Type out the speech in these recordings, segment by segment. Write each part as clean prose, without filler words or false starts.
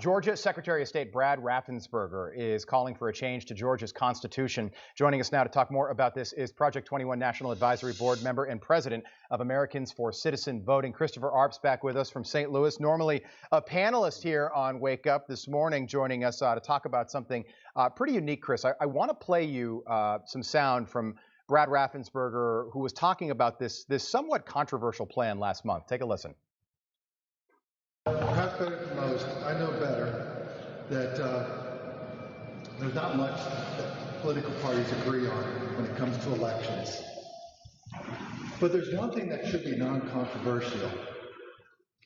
Georgia Secretary of State Brad Raffensperger is calling for a change to Georgia's constitution. Joining us now to talk more about this is Project 21 National Advisory Board member and president of Americans for Citizen Voting, Christopher Arps, back with us from St. Louis. Normally a panelist here on Wake Up, this morning joining us to talk about something pretty unique, Chris. I want to play you some sound from Brad Raffensperger, who was talking about this somewhat controversial plan last month. Take a listen. Perhaps better than most, I know better that there's not much that political parties agree on when it comes to elections. But there's one thing that should be non-controversial,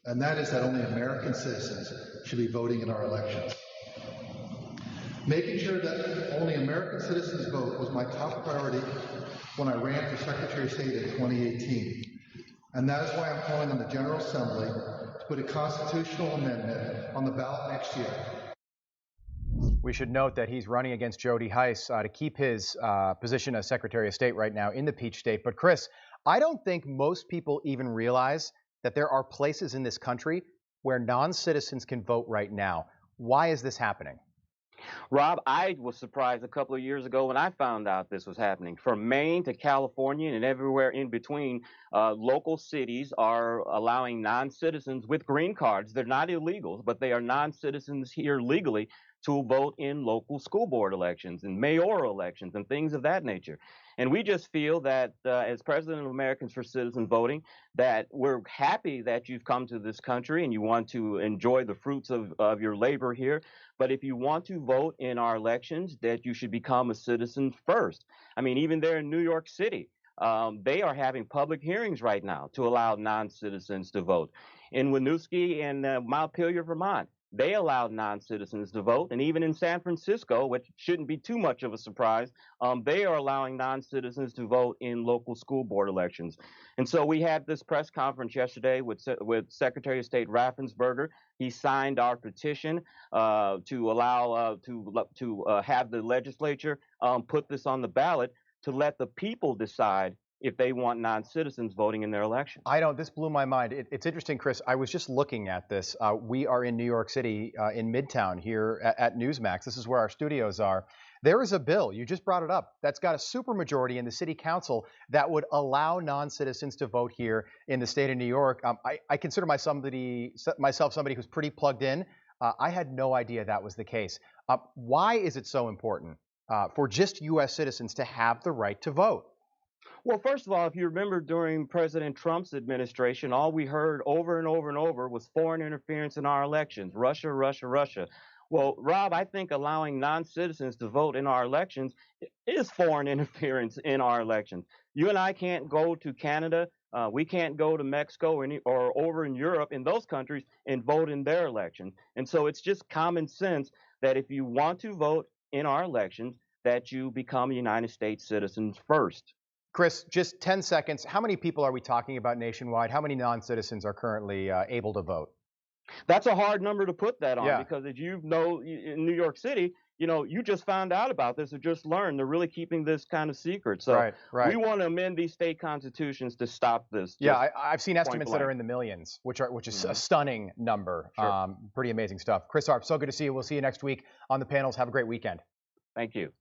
and that is that only American citizens should be voting in our elections. Making sure that only American citizens vote was my top priority when I ran for Secretary of State in 2018. And that is why I'm calling on the General Assembly to put a constitutional amendment on the ballot next year. We should note that he's running against Jody Hice to keep his position as Secretary of State right now in the Peach State. But Chris, I don't think most people even realize that there are places in this country where non-citizens can vote right now. Why is this happening? Rob, I was surprised a couple of years ago when I found out this was happening. From Maine to California and everywhere in between, local cities are allowing non-citizens with green cards. They're not illegals, but they are non-citizens here legally to vote in local school board elections and mayoral elections and things of that nature. And we just feel that as president of Americans for Citizen Voting, that we're happy that you've come to this country and you want to enjoy the fruits of your labor here. But if you want to vote in our elections, that you should become a citizen first. I mean, even there in New York City, they are having public hearings right now to allow non-citizens to vote. In Winooski and Montpelier, Vermont, they allowed non-citizens to vote. And even in San Francisco, which shouldn't be too much of a surprise, they are allowing non-citizens to vote in local school board elections. And so we had this press conference yesterday with Secretary of State Raffensperger. He signed our petition to allow to have the legislature put this on the ballot to let the people decide if they want non-citizens voting in their election. This blew my mind. It's interesting, Chris. I was just looking at this. We are in New York City, in Midtown here at Newsmax. This is where our studios are. There is a bill, you just brought it up, that's got a supermajority in the city council that would allow non-citizens to vote here in the state of New York. I consider myself somebody who's pretty plugged in. I had no idea that was the case. Why is it so important for just U.S. citizens to have the right to vote? Well, first of all, if you remember during President Trump's administration, all we heard over and over and over was foreign interference in our elections, Russia, Russia, Russia. Well, Rob, I think allowing non-citizens to vote in our elections is foreign interference in our elections. You and I can't go to Canada. We can't go to Mexico or over in Europe, in those countries, and vote in their elections. And so it's just common sense that if you want to vote in our elections, that you become United States citizens first. Chris, just 10 seconds. How many people are we talking about nationwide? How many non-citizens are currently able to vote? That's a hard number to put that on because as you know, in New York City, you just found out about this or just learned. They're really keeping this kind of secret. So we want to amend these state constitutions to stop this. Yeah, I've seen estimates that are in the millions, which is a stunning number. Sure. Pretty amazing stuff. Chris Arps, so good to see you. We'll see you next week on the panels. Have a great weekend. Thank you.